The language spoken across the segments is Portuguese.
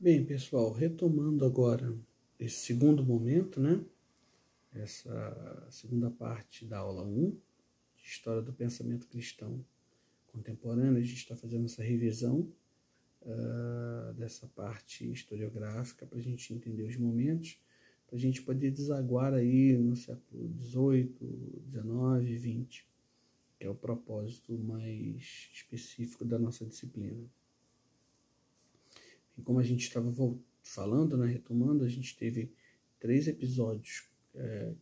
Bem, pessoal, retomando agora esse segundo momento, né? Essa segunda parte da aula 1, de História do Pensamento Cristão Contemporâneo. A gente está fazendo essa revisão dessa parte historiográfica para a gente entender os momentos, para a gente poder desaguar aí no século XVIII, XIX e XX, que é o propósito mais específico da nossa disciplina. E como a gente estava falando, né, retomando, a gente teve 3 episódios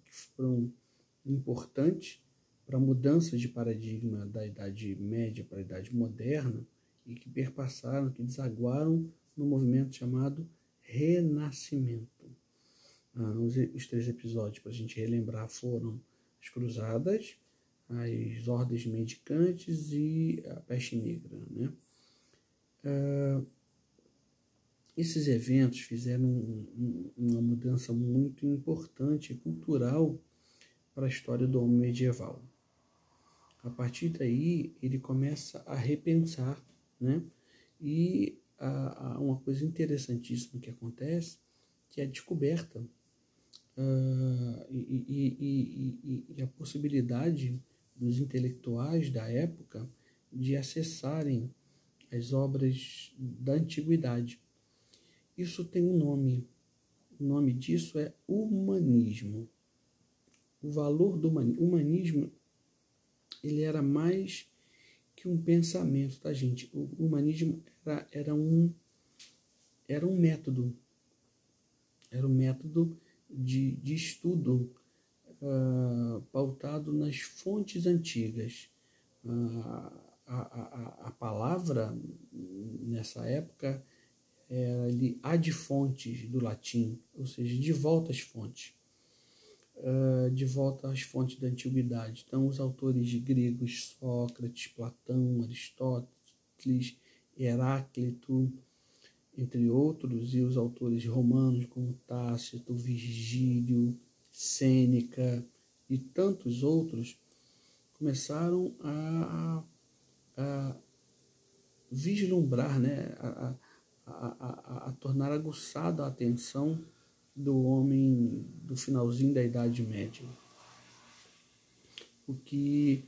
que foram importantes para a mudança de paradigma da Idade Média para a Idade Moderna e que perpassaram, que desaguaram no movimento chamado Renascimento. Os 3 episódios, para a gente relembrar, foram as Cruzadas, as Ordens Mendicantes e a Peste Negra, né? Esses eventos fizeram uma mudança muito importante e cultural para a história do homem medieval. A partir daí, ele começa a repensar, né? E uma coisa interessantíssima que acontece, que é a descoberta e a possibilidade dos intelectuais da época de acessarem as obras da antiguidade. Isso tem um nome. O nome disso é humanismo. O valor do humanismo, ele era mais que um pensamento, tá, gente? O humanismo era um método. Era um método de estudo pautado nas fontes antigas. A palavra, nessa época, era ali ad fontes do latim, ou seja, de volta às fontes. De volta às fontes da antiguidade. Então, os autores gregos, Sócrates, Platão, Aristóteles, Heráclito, entre outros, e os autores romanos como Tácito, Virgílio, Sêneca e tantos outros, começaram a vislumbrar, né, a tornar aguçada a atenção do homem do finalzinho da Idade Média. O que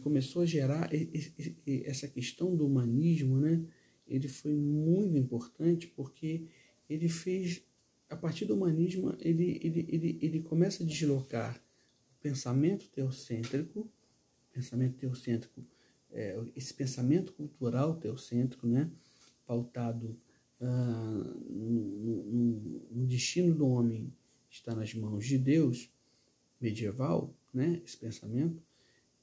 começou a gerar essa questão do humanismo, né? Ele foi muito importante porque ele fez, a partir do humanismo, ele começa a deslocar o pensamento teocêntrico, esse pensamento cultural teocêntrico, né? Pautado no destino do homem está nas mãos de Deus, medieval, né, esse pensamento,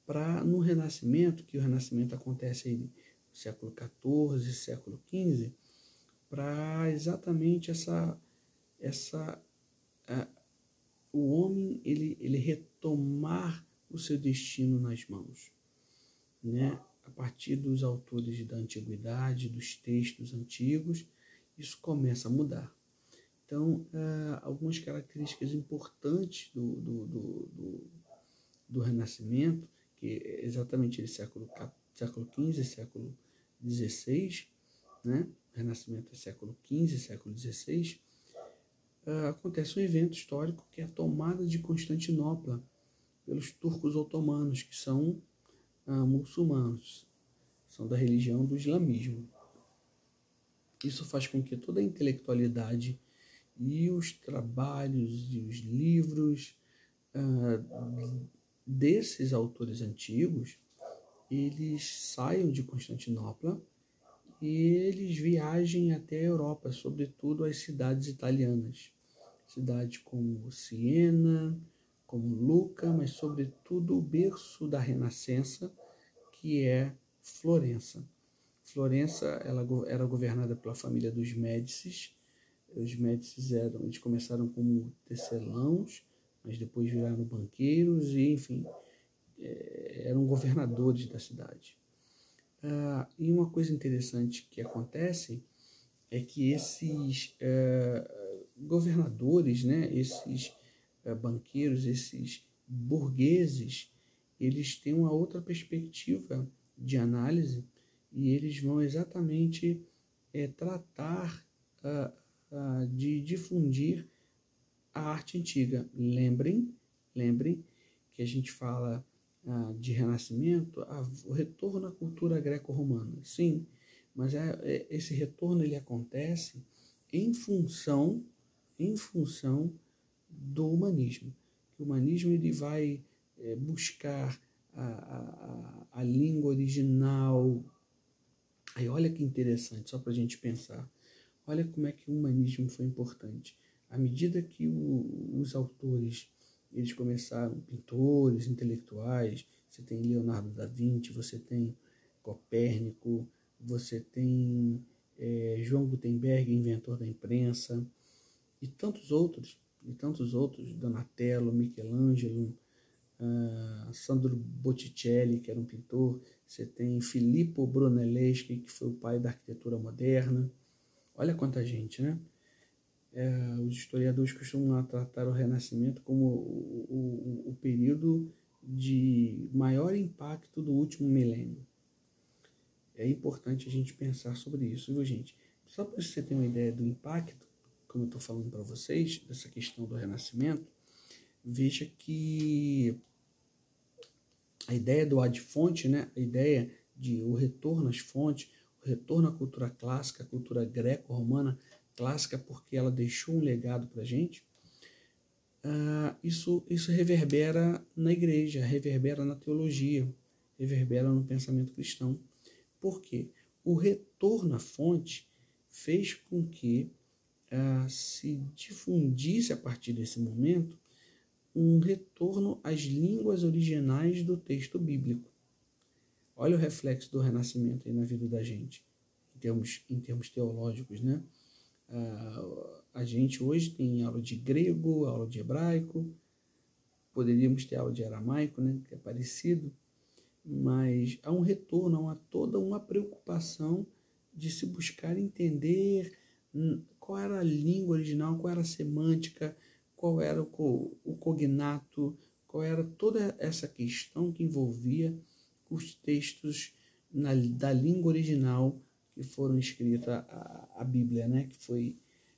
para no Renascimento, que o Renascimento acontece aí no século XIV, século XV, para exatamente o homem ele retomar o seu destino nas mãos, né? A partir dos autores da antiguidade, dos textos antigos, isso começa a mudar. Então, algumas características importantes do Renascimento, que é exatamente esse século XV, século XVI, né? Renascimento é século XV, século XVI, acontece um evento histórico que é a tomada de Constantinopla pelos turcos otomanos, que são muçulmanos, são da religião do islamismo. Isso faz com que toda a intelectualidade e os trabalhos e os livros desses autores antigos, eles saiam de Constantinopla e eles viajem até a Europa, sobretudo as cidades italianas. Cidades como Siena, como Lucca, mas sobretudo o berço da Renascença, que é Florença. Florença ela era governada pela família dos Médicis. Os Médicis eles começaram como tecelãos, mas depois viraram banqueiros e, enfim, eram governadores da cidade. E uma coisa interessante que acontece é que esses governadores, né, esses banqueiros, esses burgueses, eles têm uma outra perspectiva de análise e eles vão exatamente tratar de difundir a arte antiga. Lembrem que a gente fala de Renascimento, o retorno à cultura greco-romana. Sim, mas esse retorno ele acontece em função do humanismo. O humanismo ele vai buscar a língua original. Aí olha que interessante, só para a gente pensar. Olha como é que o humanismo foi importante. À medida que os autores eles começaram, pintores, intelectuais, você tem Leonardo da Vinci, você tem Copérnico, você tem João Gutenberg, inventor da imprensa, e tantos outros, Donatello, Michelangelo, Sandro Botticelli, que era um pintor, você tem Filippo Brunelleschi, que foi o pai da arquitetura moderna. Olha quanta gente, né? Os historiadores costumam tratar o Renascimento como o período de maior impacto do último milênio. É importante a gente pensar sobre isso, viu, gente? Só para você ter uma ideia do impacto, como eu estou falando para vocês, dessa questão do Renascimento, veja que a ideia do ad fonte, né? A ideia de o retorno às fontes, o retorno à cultura clássica, a cultura greco-romana clássica, porque ela deixou um legado para a gente, isso reverbera na igreja, reverbera na teologia, reverbera no pensamento cristão. Por quê? O retorno à fonte fez com que se difundisse a partir desse momento um retorno às línguas originais do texto bíblico. Olha o reflexo do Renascimento aí na vida da gente, em termos teológicos, né? A gente hoje tem aula de grego, aula de hebraico, poderíamos ter aula de aramaico, né? Que é parecido, mas há um retorno, há toda uma preocupação de se buscar entender qual era a língua original, qual era a semântica, qual era o cognato, qual era toda essa questão que envolvia os textos da língua original que foram escritos a Bíblia, né? Que foi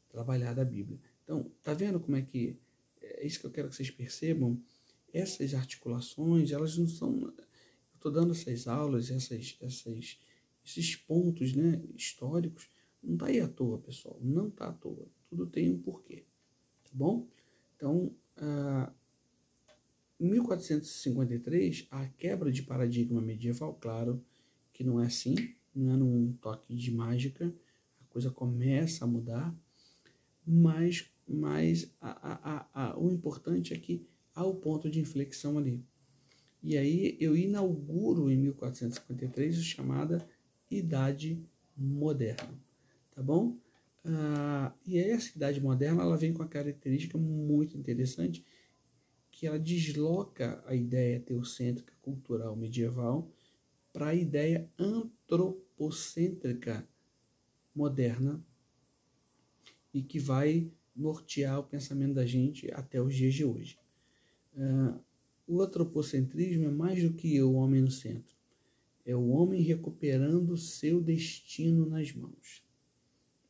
trabalhada a Bíblia. Então, tá vendo como é que... É isso que eu quero que vocês percebam. Essas articulações, elas não são... Eu estou dando essas aulas, esses pontos, né, históricos, não está aí à toa, pessoal. Não está à toa. Tudo tem um porquê. Tá bom? Então, em 1453, a quebra de paradigma medieval, claro que não é assim, não é num toque de mágica, a coisa começa a mudar, mas o importante é que há o ponto de inflexão ali. E aí eu inauguro em 1453 a chamada Idade Moderna, tá bom? E essa Idade Moderna ela vem com uma característica muito interessante, que ela desloca a ideia teocêntrica cultural medieval para a ideia antropocêntrica moderna e que vai nortear o pensamento da gente até os dias de hoje. O antropocentrismo é mais do que o homem no centro. É o homem recuperando o seu destino nas mãos.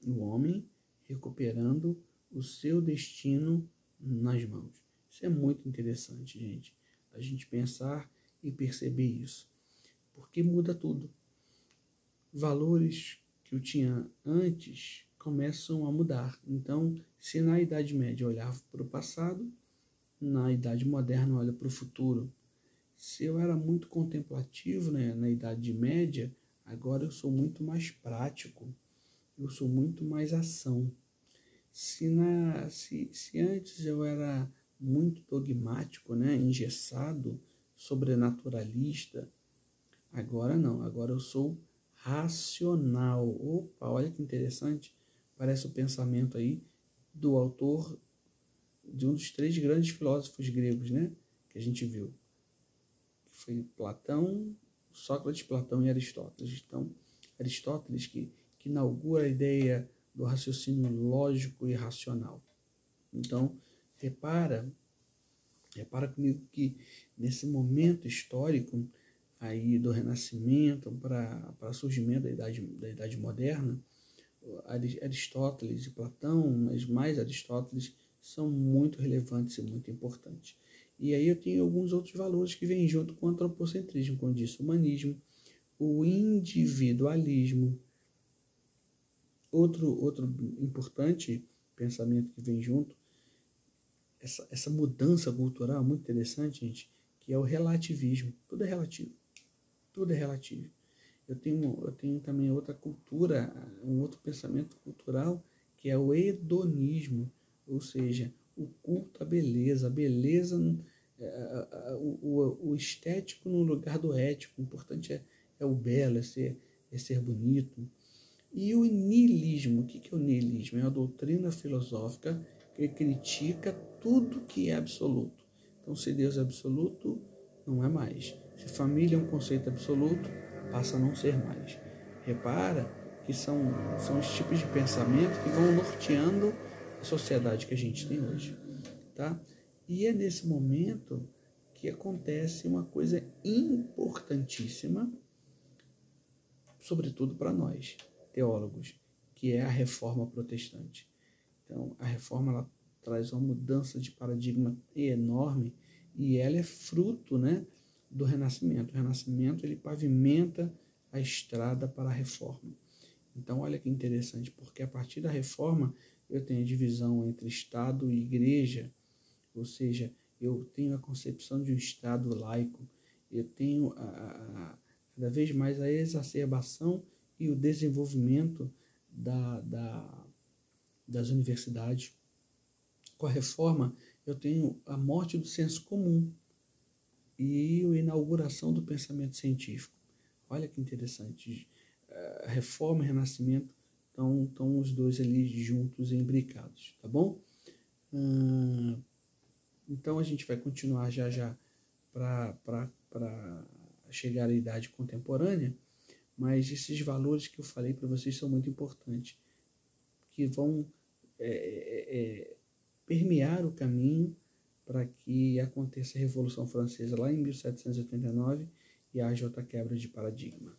O homem recuperando o seu destino nas mãos. Isso é muito interessante, gente. A gente pensar e perceber isso. Porque muda tudo. Valores que eu tinha antes começam a mudar. Então, se na Idade Média eu olhava para o passado, na Idade Moderna olha para o futuro. Se eu era muito contemplativo, né, na Idade Média, agora eu sou muito mais prático. Eu sou muito mais ação. Se antes eu era muito dogmático, né, engessado, sobrenaturalista, agora não. Agora eu sou racional. Opa, olha que interessante. Parece o pensamento aí do autor de um dos 3 grandes filósofos gregos, né, que a gente viu. Que foi Platão, Sócrates, Platão e Aristóteles. Então, Aristóteles que inaugura a ideia do raciocínio lógico e racional. Então, repara comigo que nesse momento histórico aí do Renascimento para surgimento da idade moderna, Aristóteles e Platão, mas mais Aristóteles, são muito relevantes e muito importantes. E aí eu tenho alguns outros valores que vêm junto com o antropocentrismo, como disse, o humanismo, o individualismo. Outro importante pensamento que vem junto, essa mudança cultural muito interessante, gente, que é o relativismo. Tudo é relativo. Tudo é relativo. Eu tenho também outra cultura, um outro pensamento cultural, que é o hedonismo, ou seja, o culto à beleza. A beleza, o estético no lugar do ético. O importante é o belo, é ser bonito. E o niilismo, o que é o niilismo? É uma doutrina filosófica que critica tudo que é absoluto. Então, se Deus é absoluto, não é mais. Se família é um conceito absoluto, passa a não ser mais. Repara que são os tipos de pensamento que vão norteando a sociedade que a gente tem hoje. Tá? E é nesse momento que acontece uma coisa importantíssima, sobretudo para nós, teólogos, que é a reforma protestante. Então, a reforma ela traz uma mudança de paradigma enorme e ela é fruto, né, do Renascimento. O Renascimento ele pavimenta a estrada para a reforma. Então, olha que interessante, porque a partir da reforma eu tenho a divisão entre Estado e Igreja, ou seja, eu tenho a concepção de um Estado laico, eu tenho cada vez mais a exacerbação e o desenvolvimento das universidades. Com a reforma, eu tenho a morte do senso comum e a inauguração do pensamento científico. Olha que interessante. A reforma e o renascimento estão os dois ali juntos e imbricados, tá bom? Então a gente vai continuar já para chegar à idade contemporânea, mas esses valores que eu falei para vocês são muito importantes, que vão permear o caminho para que aconteça a Revolução Francesa lá em 1789 e haja outra quebra de paradigma.